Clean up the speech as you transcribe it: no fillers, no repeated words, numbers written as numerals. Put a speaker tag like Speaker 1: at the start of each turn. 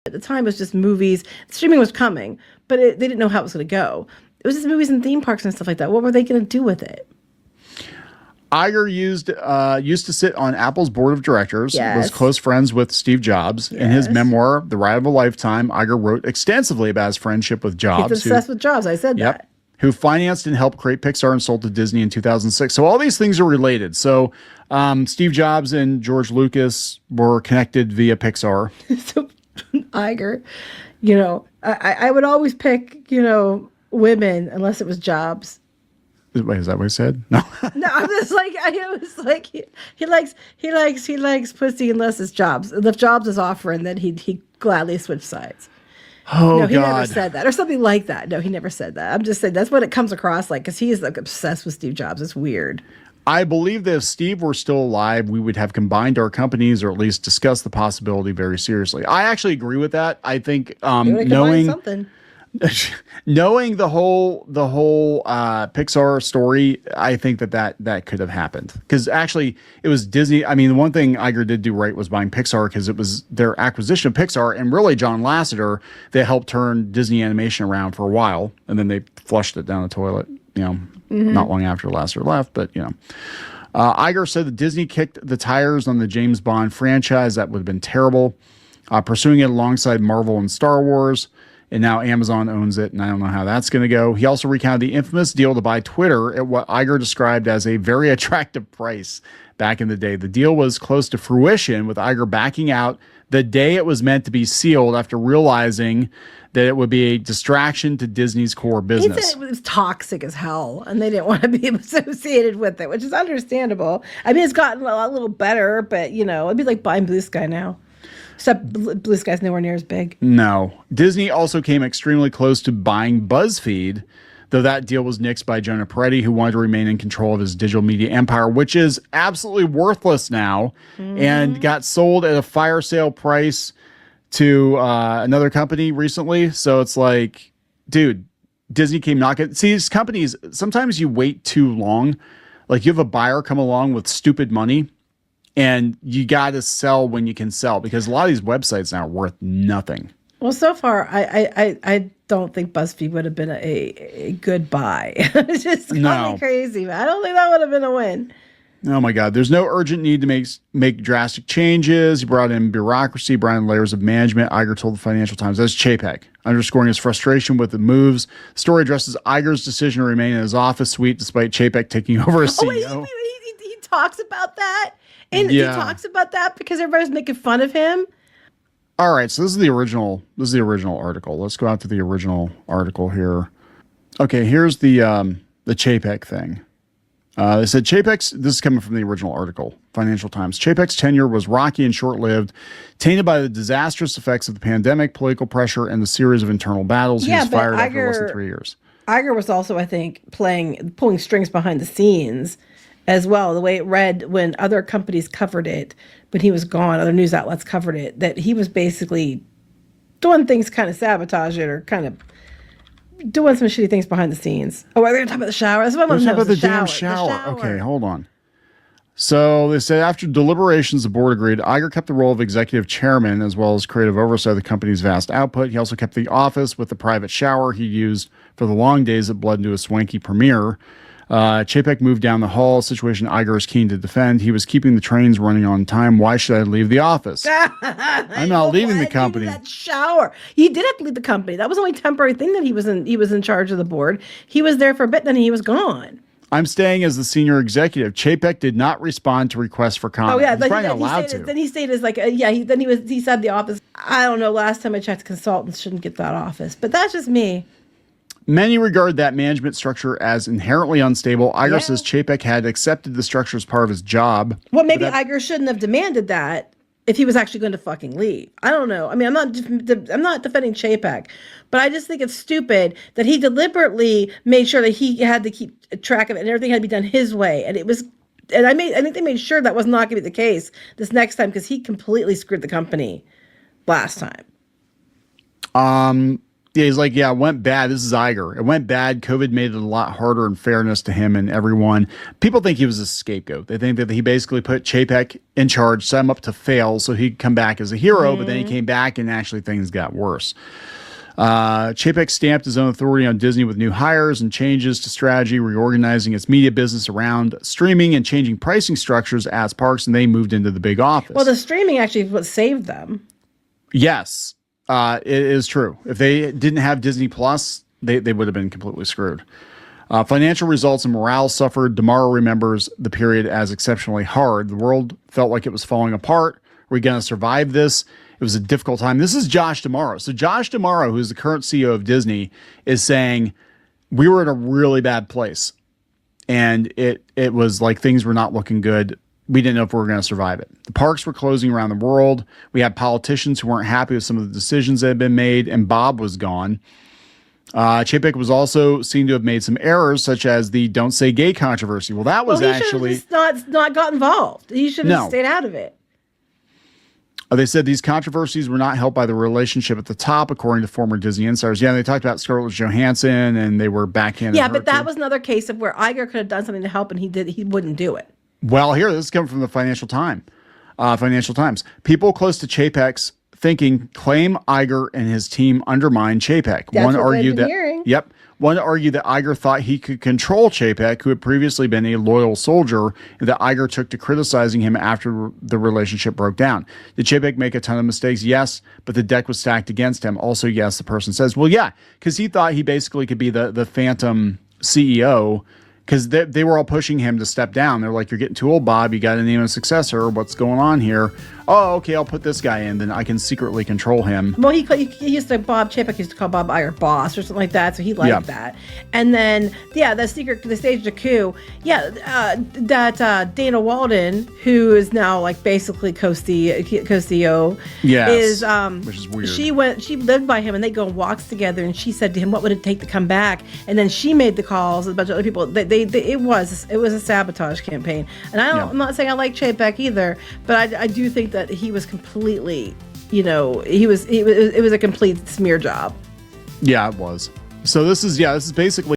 Speaker 1: At the time, it was just movies. Streaming was coming, but they didn't know how it was going to go. It was just movies and theme parks and stuff like that. What were they going to do with it?
Speaker 2: Iger used to sit on Apple's board of directors,
Speaker 1: Yes.
Speaker 2: was close friends with Steve Jobs. In his
Speaker 1: Yes.
Speaker 2: memoir, The Ride of a Lifetime, Iger wrote extensively about his friendship with Jobs.
Speaker 1: He's obsessed with Jobs. I said that.
Speaker 2: Who financed and helped create Pixar and sold to Disney in 2006. So all these things are related. So Steve Jobs and George Lucas were connected via Pixar.
Speaker 1: So Iger, I would always pick, women unless it was Jobs.
Speaker 2: Wait, is that what he said? No.
Speaker 1: No, I'm just like, it was like he likes pussy unless it's Jobs. If Jobs is offering, then he gladly switch sides.
Speaker 2: Oh,
Speaker 1: no, he
Speaker 2: God.
Speaker 1: never said that or something like that. No, he never said that. I'm just saying that's what it comes across like because he is like obsessed with Steve Jobs. It's weird.
Speaker 2: I believe that if Steve were still alive, we would have combined our companies or at least discussed the possibility very seriously. I actually agree with that. I think knowing
Speaker 1: something.
Speaker 2: knowing the whole Pixar story, I think that could have happened because actually it was Disney. I mean, the one thing Iger did do right was buying Pixar because it was their acquisition of Pixar and really John Lasseter that helped turn Disney animation around for a while, and then they flushed it down the toilet. Not long after Lasseter left, but Iger said that Disney kicked the tires on the James Bond franchise. That would have been terrible. Pursuing it alongside Marvel and Star Wars. And now Amazon owns it, and I don't know how that's going to go. He also recounted the infamous deal to buy Twitter at what Iger described as a very attractive price back in the day. The deal was close to fruition, with Iger backing out the day it was meant to be sealed after realizing that it would be a distraction to Disney's core business.
Speaker 1: He said it was toxic as hell, and they didn't want to be associated with it, which is understandable. I mean, it's gotten a little better, but, it'd be like buying Blue Sky now. Except Blue Sky's nowhere near as big.
Speaker 2: No. Disney also came extremely close to buying BuzzFeed, though that deal was nixed by Jonah Peretti, who wanted to remain in control of his digital media empire, which is absolutely worthless now, and got sold at a fire sale price to another company recently. So it's like, dude, Disney came knocking. See, these companies, sometimes you wait too long. Like you have a buyer come along with stupid money, and you got to sell when you can sell because a lot of these websites now are worth nothing.
Speaker 1: Well, so far, I don't think BuzzFeed would have been a good buy. It's just me crazy. I don't think that would have been a win.
Speaker 2: Oh, my God. There's no urgent need to make drastic changes. He brought in bureaucracy, brought in layers of management. Iger told the Financial Times. That's Chapek, underscoring his frustration with the moves. The story addresses Iger's decision to remain in his office suite despite Chapek taking over as CEO.
Speaker 1: Wait, he talks about that? And he talks about that because everybody's making fun of him.
Speaker 2: All right, so this is the original article. Let's go out to the original article here. Okay, here's the Chapek thing. They said this is coming from the original article, Financial Times. Chapek's tenure was rocky and short-lived, tainted by the disastrous effects of the pandemic, political pressure, and the series of internal battles. He was fired after less than 3 years.
Speaker 1: Iger was also, I think, pulling strings behind the scenes as well, the way it read when other companies covered it, when he was gone, other news outlets covered it, that he was basically doing things kind of sabotage it or kind of doing some shitty things behind the scenes. Oh, are they going to talk about the shower? That's what I want to know.
Speaker 2: About the damn shower. Okay, hold on. So they said after deliberations, the board agreed. Iger kept the role of executive chairman as well as creative oversight of the company's vast output. He also kept the office with the private shower he used for the long days that bled into a swanky premiere. Chapek moved down the hall, a situation Iger is keen to defend. He was keeping the trains running on time. Why should I leave the office? I'm not leaving the company.
Speaker 1: That shower. He did have to leave the company. That was only a temporary thing that he was in charge of the board. He was there for a bit, then he was gone.
Speaker 2: I'm staying as the senior executive. Chapek did not respond to requests for comment.
Speaker 1: Oh yeah,
Speaker 2: he's probably not allowed to.
Speaker 1: Then he stayed as like he said the office. I don't know. Last time I checked, consultants shouldn't get that office, but that's just me.
Speaker 2: Many regard that management structure as inherently unstable. Iger says Chapek had accepted the structure as part of his job.
Speaker 1: Well, maybe Iger shouldn't have demanded that if he was actually going to fucking leave. I don't know. I mean, I'm not defending Chapek, but I just think it's stupid that he deliberately made sure that he had to keep track of it and everything had to be done his way. And I think they made sure that was not going to be the case this next time because he completely screwed the company last time.
Speaker 2: Yeah, he's like, yeah, it went bad. This is Iger. It went bad. COVID made it a lot harder in fairness to him and everyone. People think he was a scapegoat. They think that he basically put Chapek in charge, set him up to fail so he'd come back as a hero, but then he came back and actually things got worse. Chapek stamped his own authority on Disney with new hires and changes to strategy, reorganizing its media business around streaming and changing pricing structures at its parks, and they moved into the big office.
Speaker 1: Well, the streaming actually is what saved them.
Speaker 2: Yes. It is true. If they didn't have Disney Plus, they would have been completely screwed. Financial results and morale suffered. DeMauro remembers the period as exceptionally hard. The world felt like it was falling apart. Are we going to survive this? It was a difficult time. This is Josh DeMauro. So Josh DeMauro, who's the current CEO of Disney, is saying we were in a really bad place. And it was like things were not looking good. We didn't know if we were going to survive it. The parks were closing around the world. We had politicians who weren't happy with some of the decisions that had been made, and Bob was gone. Chapek was also seen to have made some errors, such as the "Don't Say Gay" controversy. Well, that was actually
Speaker 1: not got involved. He should have stayed out of it.
Speaker 2: They said these controversies were not helped by the relationship at the top, according to former Disney insiders. Yeah, they talked about Scarlett Johansson, and they were backhanded.
Speaker 1: Yeah, but that was another case of where Iger could have done something to help, and he wouldn't do it.
Speaker 2: Well, here, this is coming from the Financial Times. People close to Chapek's thinking claim Iger and his team undermined Chapek. One argued that Iger thought he could control Chapek, who had previously been a loyal soldier, and that Iger took to criticizing him after the relationship broke down. Did Chapek make a ton of mistakes? Yes, but the deck was stacked against him. Also, yes, the person says. Well, yeah, because he thought he basically could be the phantom CEO, because they were all pushing him to step down. They're like, you're getting too old, Bob. You got to name a successor. What's going on here? Oh, okay, I'll put this guy in. Then I can secretly control him.
Speaker 1: Well, he used to, Chapek used to call Bob Iger boss or something like that, so he liked that. And then, the stage of coup, that Dana Walden, who is now like basically co-CEO, is
Speaker 2: which is weird.
Speaker 1: She lived by him, and they go on walks together, and she said to him, what would it take to come back? And then she made the calls, a bunch of other people. It was a sabotage campaign. And I'm not saying I like Chapek either, but I do think that he was completely, it was a complete smear job.
Speaker 2: Yeah, it was. So this is basically